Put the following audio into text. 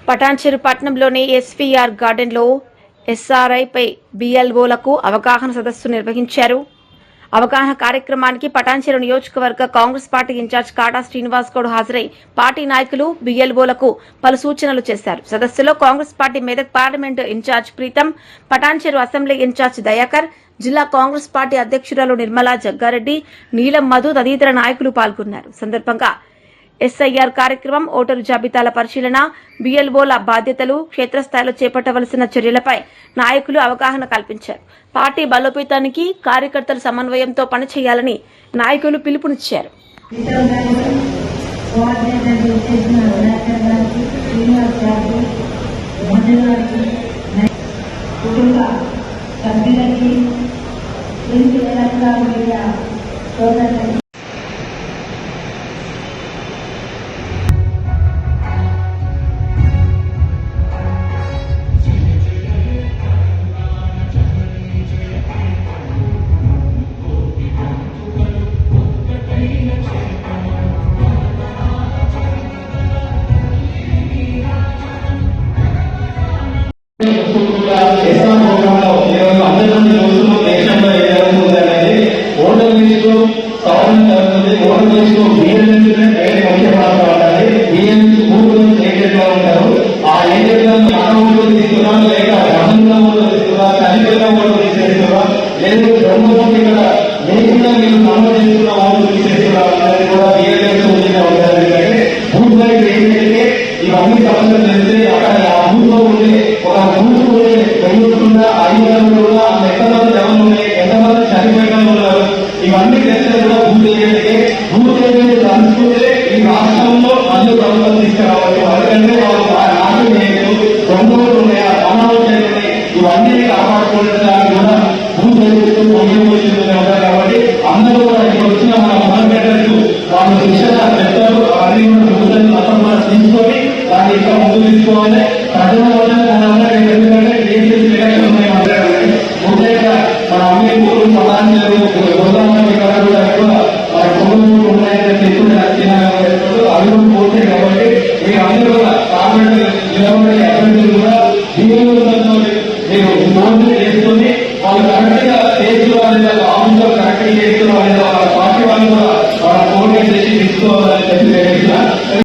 పటాన్చెరు పట్టణంలోని ఎస్వీఆర్ గార్డెన్లో ఎస్ఆర్ఐపై బిఎల్ఓలకు అవగాహన సదస్సు నిర్వహించారు. అవగాహన కార్యక్రమానికి పటాన్చెరు నియోజకవర్గ కాంగ్రెస్ పార్టీ ఇన్ఛార్జ్ కాటా శ్రీనివాస్ గౌడ్ హాజరై పార్టీ నాయకులు బిఎల్ఓలకు పలు సూచనలు చేశారు. సదస్సులో Congress party Medak parliament incharge Preetham, Patancheru assembly incharge Dayakar, జిల్లా కాంగ్రెస్ పార్టీ అధ్యక్షురాలు నిర్మలా జగ్గారెడ్డి, నీలం మధు తదితర నాయకులు పాల్గొన్నారు. సందర్భంగా ఎస్ఐఆర్ కార్యక్రమం, ఓటరు జాబితాల పరిశీలన, బిఎల్ఓల బాధ్యతలు, క్షేత్రస్థాయిలో చేపట్టవలసిన చర్యలపై నాయకులు అవగాహన కల్పించారు. పార్టీ బలోపేతానికి కార్యకర్తల సమన్వయంతో పనిచేయాలని నాయకులు పిలుపునిచ్చారు. ఇవన్నీ అనుకుంటే ఈ రాష్ట్రంలో అన్ని ప్రభుత్వం తీసుకురావచ్చు. ఎందుకంటే వాళ్ళు నాటు దొంగలు ఉన్నాయి, అనారోగ్యాలు ఉన్నాయి, ఇవన్నీ కాపాడుకుంటున్నారు.